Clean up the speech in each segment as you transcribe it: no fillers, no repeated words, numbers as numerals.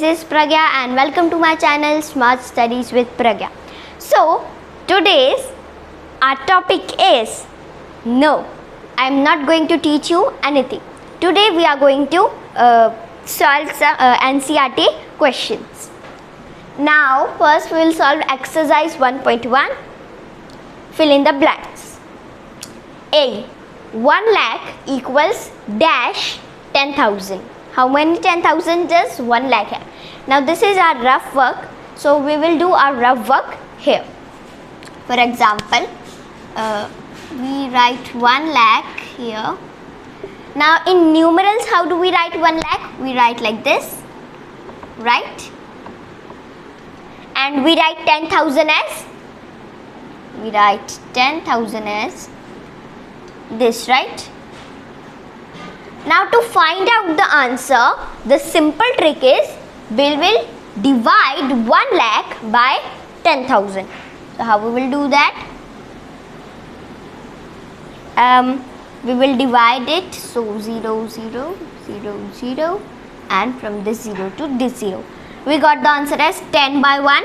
This is Pragya and welcome to my channel Smart Studies with Pragya. So today's our topic is no, I am not going to teach you anything. Today we are going to solve some NCERT questions. Now first we will solve exercise 1.1. Fill in the blanks. A. 1 lakh equals dash 10,000. How many 10,000? Just 1 lakh. Now this is our rough work. So we will do our rough work here. For example, we write 1 lakh here. Now in numerals, how do we write 1 lakh? We write like this, right? And we write 10,000 as? We write 10,000 as this, right? Now to find out the answer, the simple trick is we will divide 1 lakh by 10,000. So how we will do that? We will divide it, so 0, 0, 0, 0, and from this 0 to this 0. We got the answer as 10 by 1.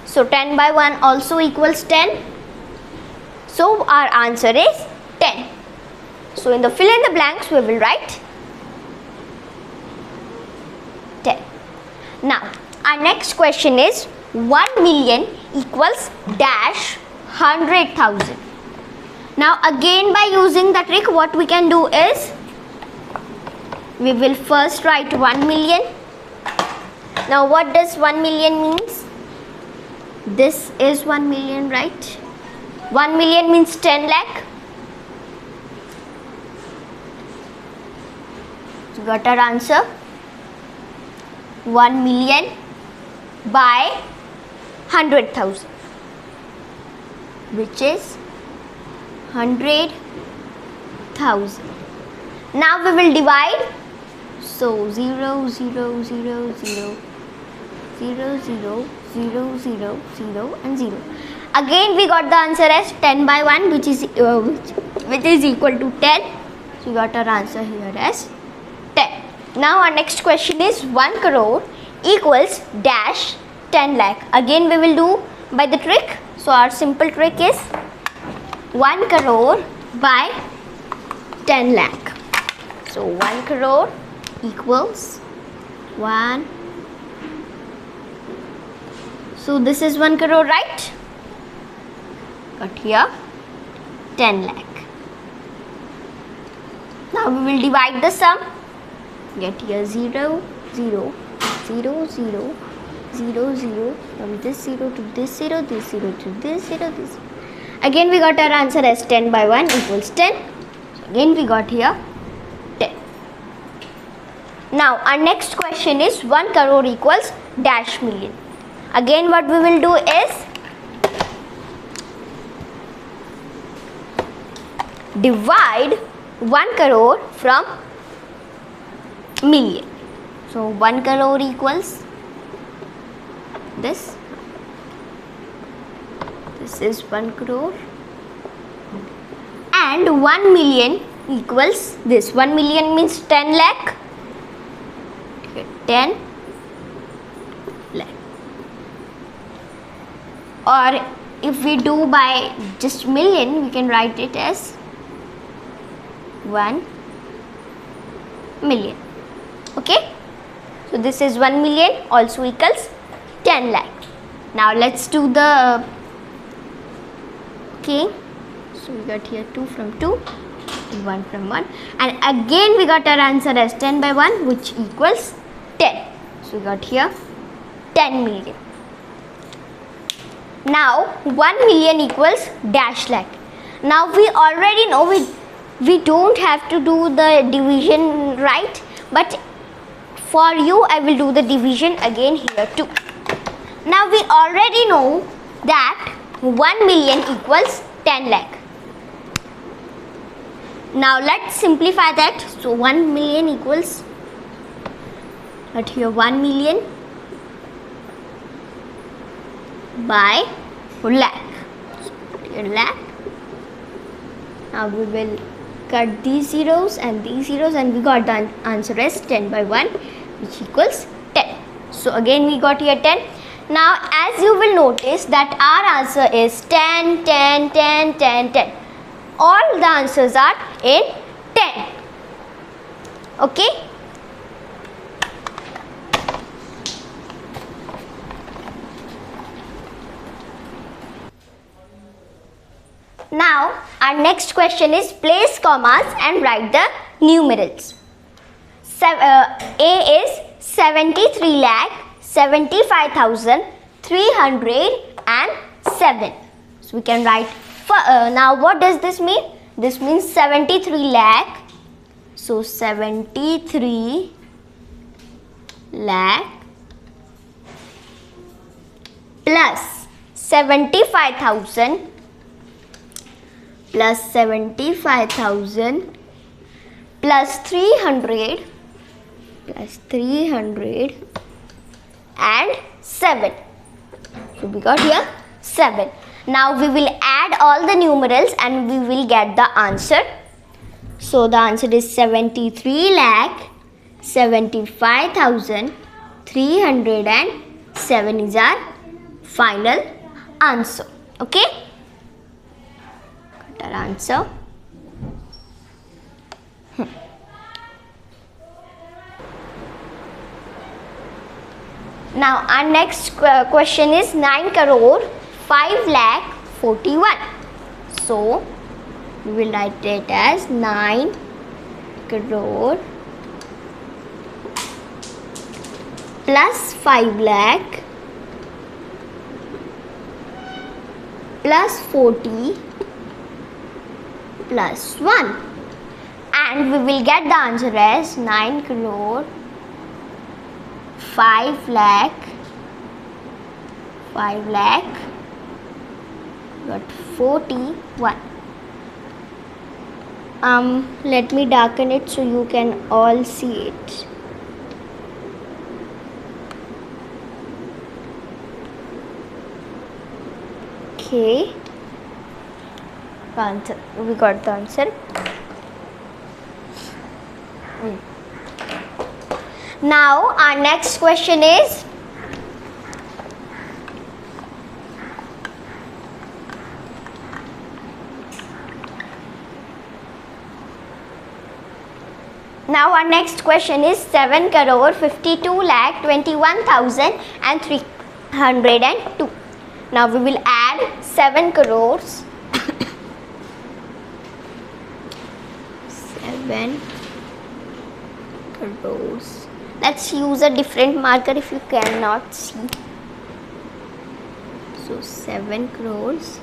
So 10 by 1 also equals 10. So our answer is 10. So in the fill in the blanks we will write 10. Now our next question is 1 million equals dash 100,000. Now again by using the trick, what we can do is we will first write 1 million. Now what does 1 million means? This is 1 million, right? 1 million means 10 lakh. So got our answer. 1 million by 100,000, which is 100,000. Now we will divide. So 0, 0, 0, 0, 0, 0, 0, 0, 0, 0 and 0. Again we got the answer as 10 by 1, which is equal to 10. So we got our answer here as 10. Now our next question is 1 crore equals dash 10 lakh. Again we will do by the trick. So our simple trick is 1 crore by 10 lakh. So 1 crore equals 1. So this is 1 crore, right? Got here 10 lakh. Now we will divide the sum. Get here 0, 0, 0, 0, 0, 0, from this 0 to this 0, this 0 to this 0, this 0. Again we got our answer as 10 by 1 equals 10. So again we got here 10. Now our next question is 1 crore equals dash million. Again what we will do is divide 1 crore from million. So 1 crore equals this. This is 1 crore. And 1 million equals this. 1 million means 10 lakh. 10 lakh. Or if we do by just million, we can write it as 1 million. Okay. So this is 1 million also equals 10 lakh. Now let's do the okay. So we got here 2 from 2, 1 from 1, and again we got our answer as 10 by 1, which equals 10. So we got here 10 million. Now 1 million equals dash lakh. Now we already know we don't have to do the division, right? But for you I will do the division again here too. Now we already know that 1 million equals 10 lakh. Now let's simplify that. So 1 million equals, but here 1 million by lakh. So here lakh. Now we will cut these zeros and these zeros, and we got the answer as 10 by 1, which equals 10. So again we got here 10. Now as you will notice that our answer is 10, 10, 10, 10, 10. All the answers are in 10. Okay. Now our next question is place commas and write the numerals. A is 73,75,307. So we can write now what does this mean? This means 73 lakh. So 73 lakh plus 75,000 plus 75,000 plus 300 and 7. So we got here 7. Now we will add all the numerals and we will get the answer. So the answer is 73 lakh 75,307 is our final answer. Okay. Got our answer. Now our next question is 9 crore 5 lakh 41. So we will write it as 9 crore plus 5 lakh plus 40 plus 1, and we will get the answer as 9 crore 5 lakh got 41. Let me darken it so you can all see it. Okay, answer. We got the answer. Now our next question is Now our next question is 7 crore 52 lakh 21,302. Now we will add 7 crores 7 crores. Let's use a different marker if you cannot see. So 7 crores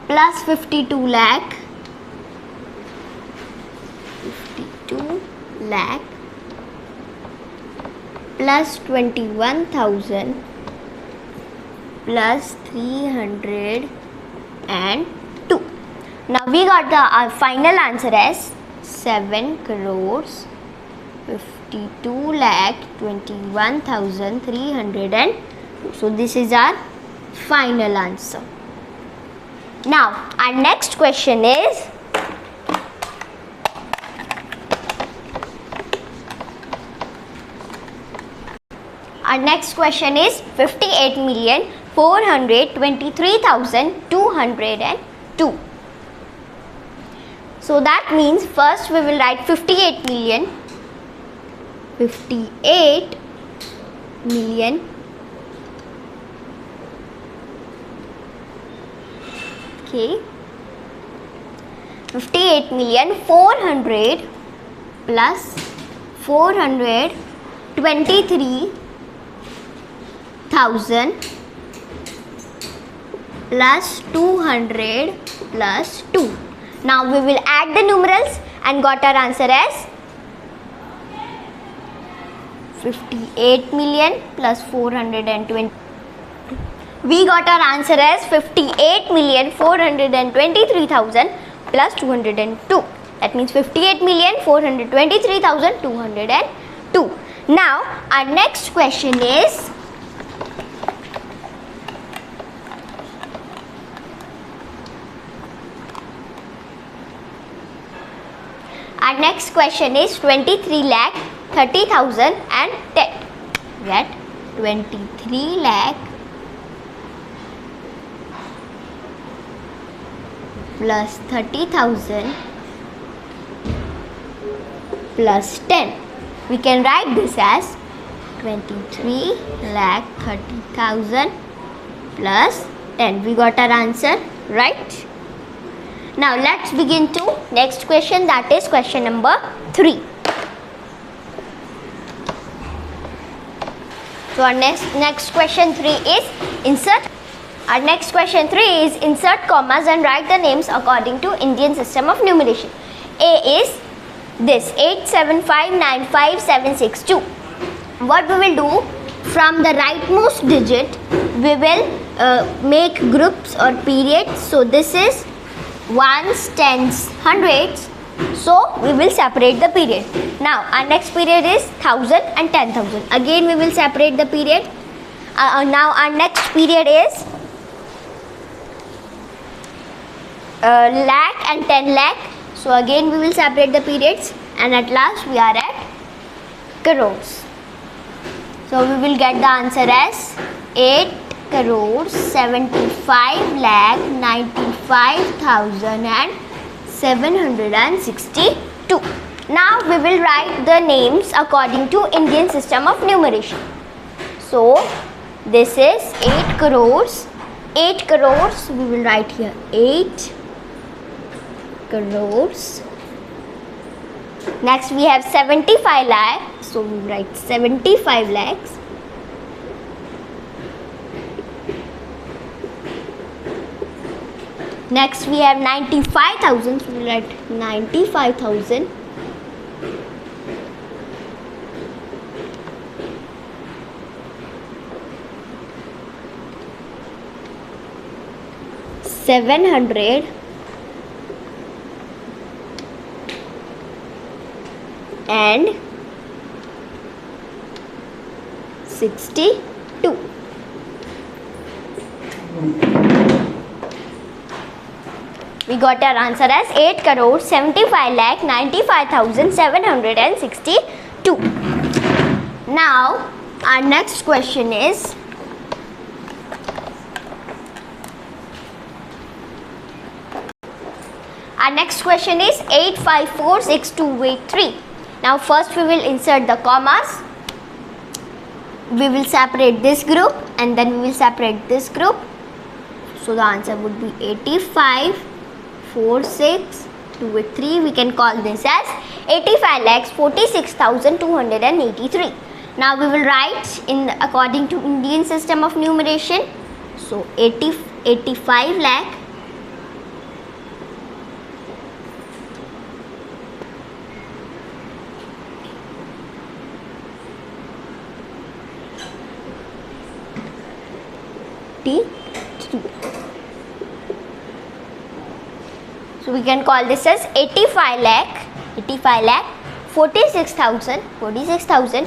plus 52 lakh plus 21,000 plus 302. Now we got the final answer as 7 crores 52 lakh 21,302. So this is our final answer. Now our next question is Our next question is 58,423,202. So that means first we will write 58 million. Okay. 58,400,000 plus 423,000 plus 200 plus 2. Now we will add the numerals and got our answer as 58 million plus 420. We got our answer as 58,423,000 plus 202. That means 58,423,202. Now our next question is Our next question is 23 lakh 30,000 and 10. Get 23 lakh plus 30,000 plus 10. We can write this as 23 lakh 30,000 plus 10. We got our answer, right? Now let's begin to next question, that is question number 3. So our next question 3 is insert. Our next question 3 is insert commas and write the names according to Indian system of numeration. A is this 87595,762. What we will do, from the rightmost digit we will make groups or periods. So this is ones, tens, hundreds. So we will separate the period. Now our next period is 1,000 and 10,000. Again we will separate the period. Now our next period is lakh and 10 lakh. So again we will separate the periods, and at last we are at crores. So we will get the answer as 8 crores 75 lakh 95,000 and 762. Now we will write the names according to Indian system of numeration. So this is 8 crores. 8 crores we will write here 8 crores. Next we have 75 lakhs. So we will write 75 lakhs. Next we have 95,000. So we will write 95,000. $700 and 62. We got our answer as 8 crores 75 lakh 95,762. Now our next question is Our next question is 8546283. Now first we will insert the commas. We will separate this group and then we will separate this group. So the answer would be 854623. We can call this as 85,46,283. Now we will write in according to Indian system of numeration. So 85 lakh So we can call this as 85 lakh 46,000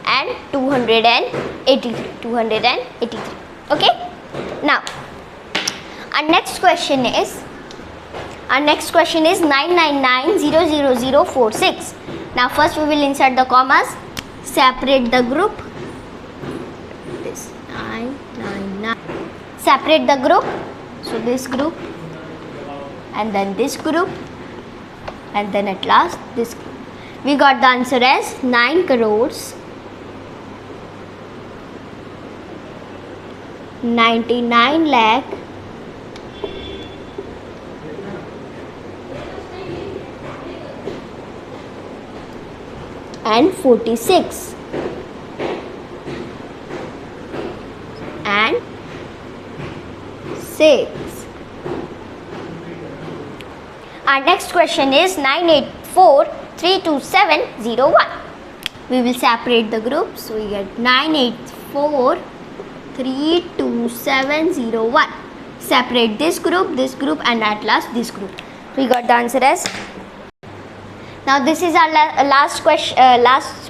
and 283. Okay. Now our next question is 999,000,046. Now first we will insert the commas, separate the group. This 999. Separate the group. So this group and then this group and then at last this group. We got the answer as 9 crores 99 lakh and 46 and 6. Our next question is 984,327,01. We will separate the group. So we get 984,327,01. Separate this group and at last this group. We got the answer as. Now this is our last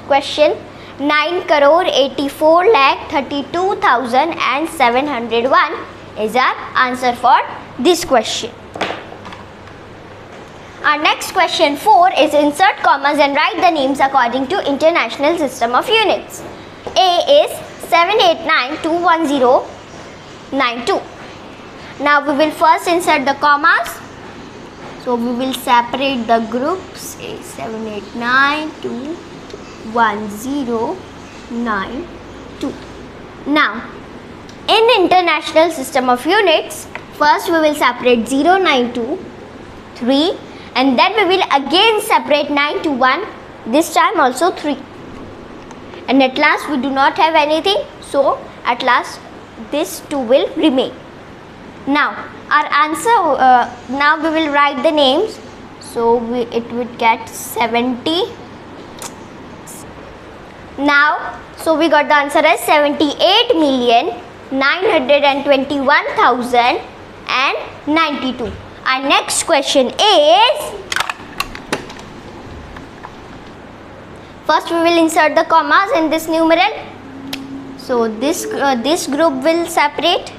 question. 9 crore 84 lakh 32,701 is our answer for this question. Our next question 4 is insert commas and write the names according to International System of Units. A is 789.210.92. Now we will first insert the commas. So we will separate the groups A 789.210.92. Now in International System of Units, first we will separate 0, 9 to 3, and then we will again separate 9 to 1, this time also 3. And at last we do not have anything, so at last this 2 will remain. Now our answer, now we will write the names. So it would get 70. Now, so we got the answer as 78,921,092. Our next question is, first we will insert the commas in this numeral. So this group will separate,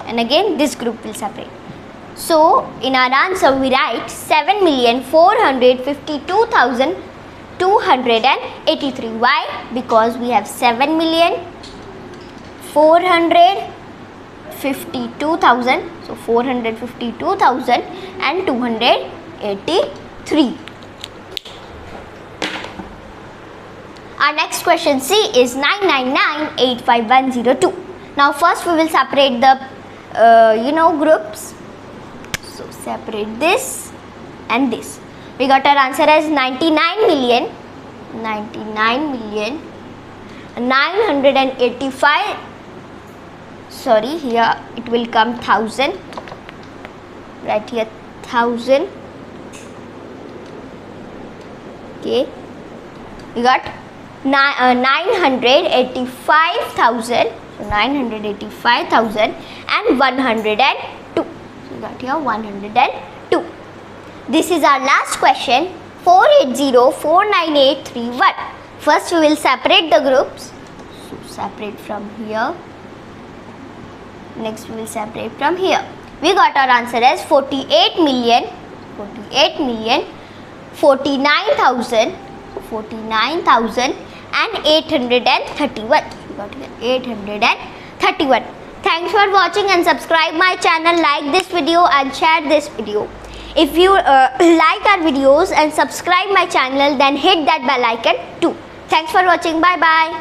and again this group will separate. So in our answer we write 7,452,283. Why? Because we have 7,452,000. So 452,283. Our next question C is 999,851,02. Now first we will separate the groups. So separate this and this. We got our answer as 99,985,000. Sorry, here it will come 1,000. Right here 1,000. Okay. We got 985,000. So 985,000 and 102. So we got here 102. This is our last question 480,498,31. First we will separate the groups. So separate from here. Next we will separate from here. We got our answer as 49,049,000 and 831. We got here 831. Thanks for watching and subscribe my channel, like this video and share this video. If you like our videos and subscribe my channel, then hit that bell icon too. Thanks for watching. Bye bye.